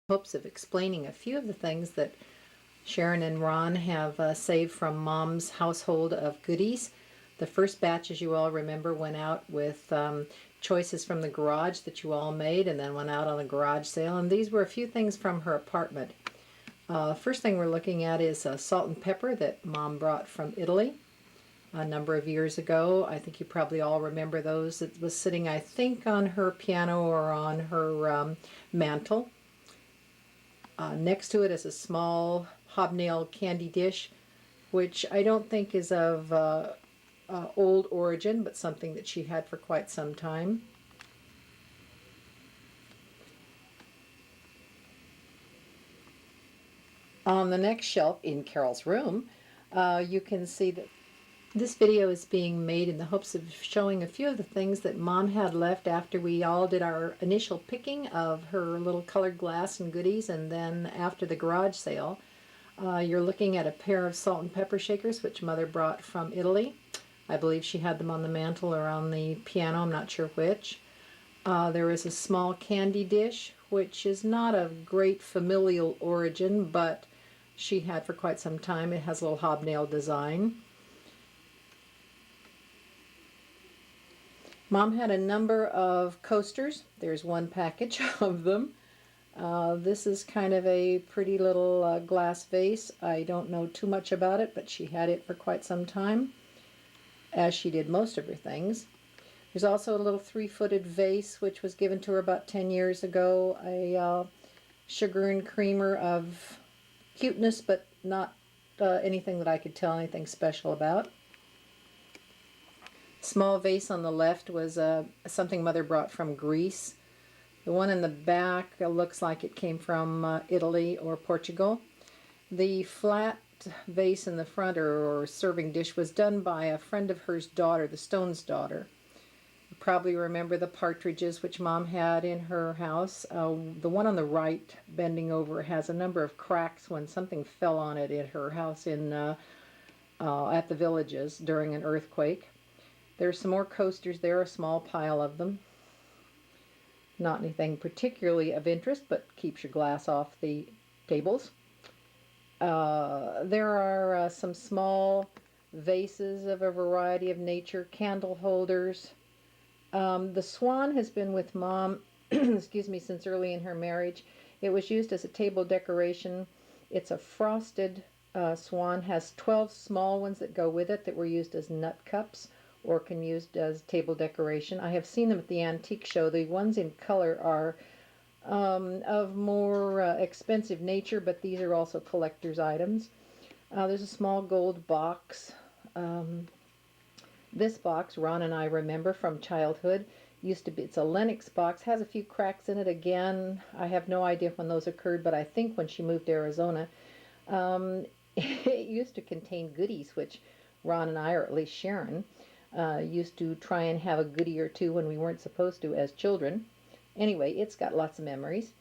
hopes of explaining a few of the things that Sharon and Ron have saved from Mom's household of goodies. The first batch, as you all remember, went out with choices from the garage that you all made, and then went out on a garage sale. And these were a few things from her apartment. First thing we're looking at is salt and pepper that Mom brought from Italy a number of years ago. I think you probably all remember those. It was sitting, I think, on her piano or on her mantle. Next to it is a small hobnail candy dish, which I don't think is of old origin, but something that she had for quite some time. On the next shelf in Carol's room, you can see that this video is being made in the hopes of showing a few of the things that Mom had left after we all did our initial picking of her little colored glass and goodies, and then after the garage sale. You're looking at a pair of salt and pepper shakers, which Mother brought from Italy. I believe she had them on the mantle or on the piano, I'm not sure which. There is a small candy dish, which is not of great familial origin, but she had for quite some time. It has a little hobnail design. Mom had a number of coasters. There's one package of them. This is kind of a pretty little glass vase. I don't know too much about it, but she had it for quite some time, as she did most of her things. There's also a little 3-footed vase, which was given to her about 10 years ago. A sugar and creamer of cuteness, but not anything that I could tell anything special about. Small vase on the left was something Mother brought from Greece. The one in the back looks like it came from Italy or Portugal. The flat vase in the front, or serving dish, was done by a friend of hers' daughter, the Stone's daughter. You probably remember the partridges which Mom had in her house. The one on the right, bending over, has a number of cracks when something fell on it at her house at the Villages during an earthquake. There's some more coasters there, a small pile of them. Not anything particularly of interest, but keeps your glass off the tables. There are some small vases of a variety of nature, candle holders. The swan has been with Mom excuse me, since early in her marriage. It was used as a table decoration. It's a frosted swan, has 12 small ones that go with it that were used as nut cups or can be used as table decoration. I have seen them at the antique show. The ones in color are of more expensive nature, but these are also collector's items. There's a small gold box. This box, Ron and I remember from childhood, used to be, it's a Lennox box, has a few cracks in it. Again, I have no idea when those occurred, but I think when she moved to Arizona. It used to contain goodies, which Ron and I, or at least Sharon, used to try and have a goodie or two when we weren't supposed to as children. Anyway, it's got lots of memories.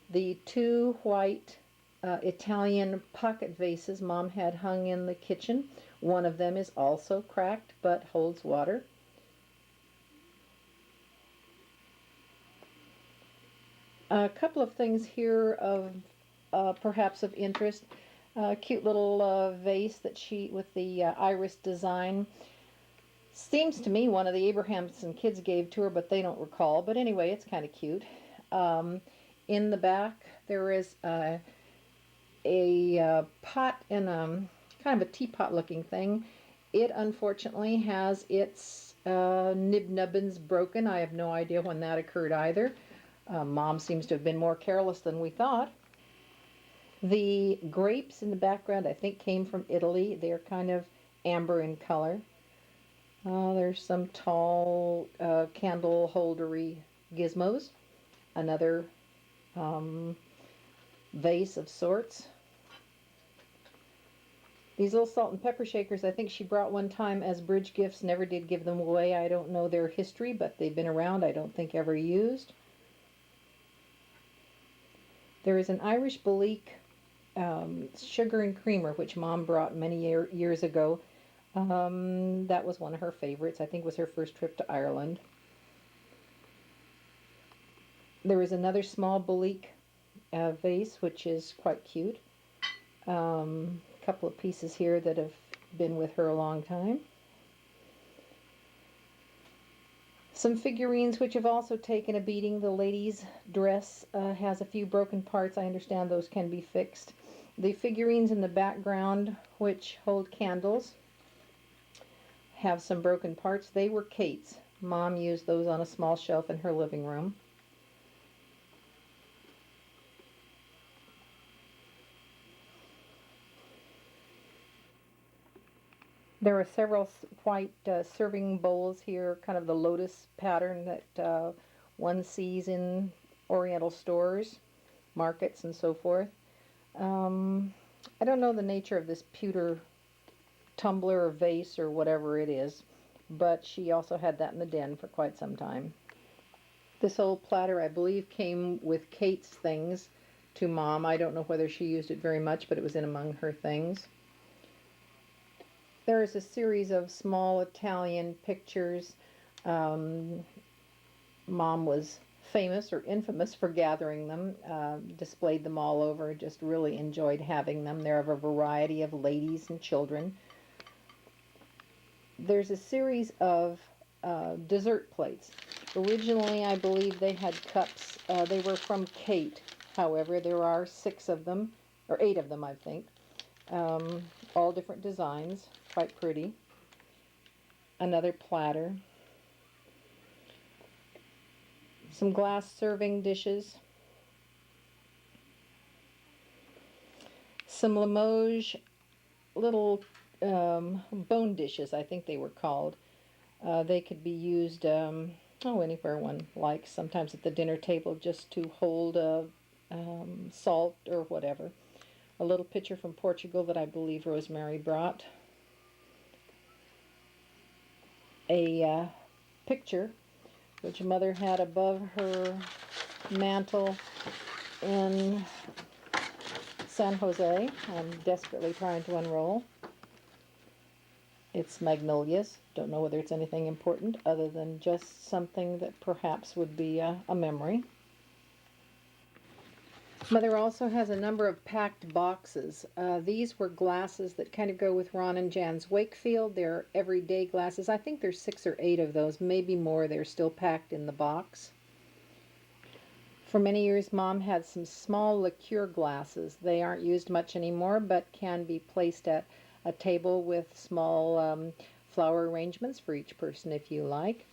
The two white Italian pocket vases Mom had hung in the kitchen. One of them is also cracked but holds water. A couple of things here of perhaps of interest. Cute little vase that she, with the iris design. Seems to me one of the Abrahamson kids gave to her, but they don't recall. But anyway, it's kind of cute. In the back, there is a pot and kind of a teapot looking thing. It unfortunately has its nib nubbins broken. I have no idea when that occurred either. Mom seems to have been more careless than we thought. The grapes in the background, I think, came from Italy. They're kind of amber in color. There's some tall candle holdery gizmos. Another vase of sorts. These little salt and pepper shakers, I think she brought one time as bridge gifts. Never did give them away. I don't know their history, but they've been around. I don't think ever used. There is an Irish Belique sugar and creamer, which Mom brought many years ago. That was one of her favorites. I think it was her first trip to Ireland. There is another small Belique vase, which is quite cute. A couple of pieces here that have been with her a long time. Some figurines which have also taken a beating. The lady's dress has a few broken parts. I understand those can be fixed. The figurines in the background, which hold candles, have some broken parts. They were Kate's. Mom used those on a small shelf in her living room. There are several white serving bowls here, kind of the lotus pattern that one sees in Oriental stores, markets, and so forth. I don't know the nature of this pewter tumbler or vase or whatever it is, but she also had that in the den for quite some time. This old platter, I believe, came with Kate's things to Mom. I don't know whether she used it very much, but it was in among her things. There is a series of small Italian pictures. Mom was famous or infamous for gathering them, displayed them all over, just really enjoyed having them. They're of a variety of ladies and children. There's a series of dessert plates. Originally, I believe they had cups. They were from Kate. However, there are 6 of them, or 8 of them, I think. All different designs, quite pretty. Another platter. Some glass serving dishes. Some Limoges little bone dishes, I think they were called. They could be used anywhere one likes, sometimes at the dinner table just to hold salt or whatever. A little pitcher from Portugal that I believe Rosemary brought. A picture which Mother had above her mantle in San Jose. I'm desperately trying to unroll. It's magnolias. Don't know whether it's anything important other than just something that perhaps would be a memory. Mother also has a number of packed boxes. These were glasses that kind of go with Ron and Jan's Wakefield. They're everyday glasses. I think there's 6 or 8 of those, maybe more. They're still packed in the box. For many years, Mom had some small liqueur glasses. They aren't used much anymore, but can be placed at a table with small flower arrangements for each person if you like.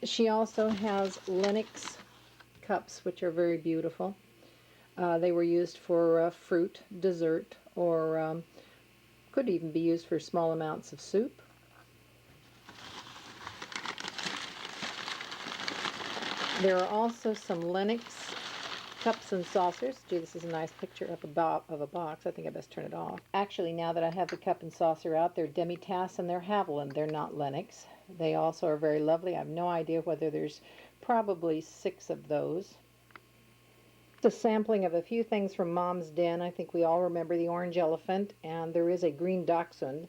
She also has Lenox cups, which are very beautiful. They were used for fruit, dessert, or could even be used for small amounts of soup. There are also some Lenox cups and saucers. Gee, this is a nice picture of a box. I think I best turn it off. Actually, now that I have the cup and saucer out, they're Demitasse and they're Haviland. They're not Lenox. They also are very lovely. I have no idea whether there's probably 6 of those. It's a sampling of a few things from Mom's den. I think we all remember the orange elephant, and there is a green dachshund.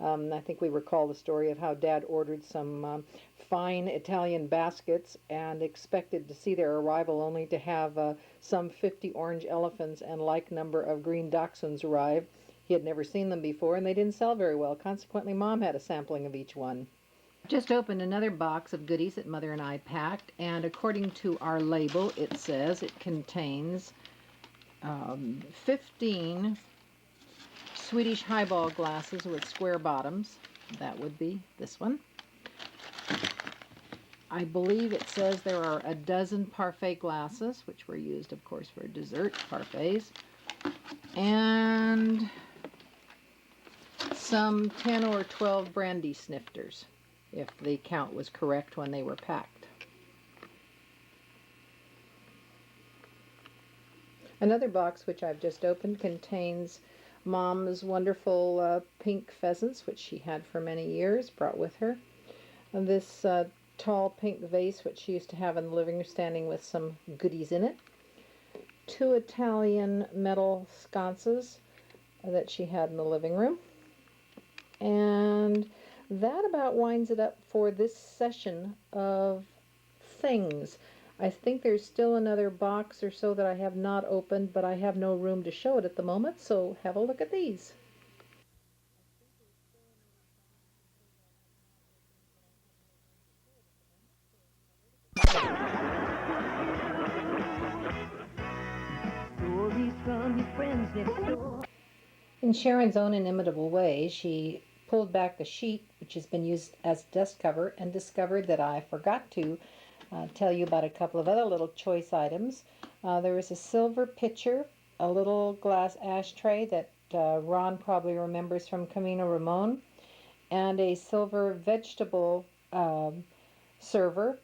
I think we recall the story of how Dad ordered some fine Italian baskets and expected to see their arrival only to have some 50 orange elephants and like number of green dachshunds arrive. He had never seen them before, and they didn't sell very well. Consequently, Mom had a sampling of each one. Just opened another box of goodies that Mother and I packed, and according to our label, it says it contains 15 Swedish highball glasses with square bottoms. That would be this one. I believe it says there are a dozen parfait glasses, which were used, of course, for dessert parfaits, and some 10 or 12 brandy snifters, if the count was correct when they were packed. Another box, which I've just opened, contains Mom's wonderful pink pheasants, which she had for many years, brought with her. And this tall pink vase, which she used to have in the living room, standing with some goodies in it. 2 Italian metal sconces that she had in the living room. And that about winds it up for this session of things. I think there's still another box or so that I have not opened, but I have no room to show it at the moment, so have a look at these. In Sharon's own inimitable way, she pulled back the sheet which has been used as desk cover and discovered that I forgot to tell you about a couple of other little choice items. There is a silver pitcher, a little glass ashtray that Ron probably remembers from Camino Ramon, and a silver vegetable server.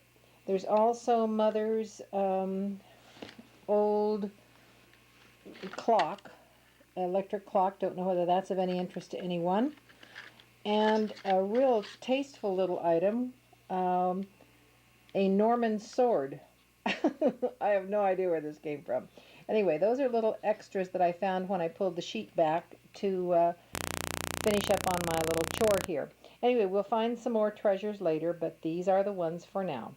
There's also Mother's old clock, electric clock. Don't know whether that's of any interest to anyone. And a real tasteful little item, a Norman sword. I have no idea where this came from. Anyway, those are little extras that I found when I pulled the sheet back to finish up on my little chore here. Anyway, we'll find some more treasures later, but these are the ones for now.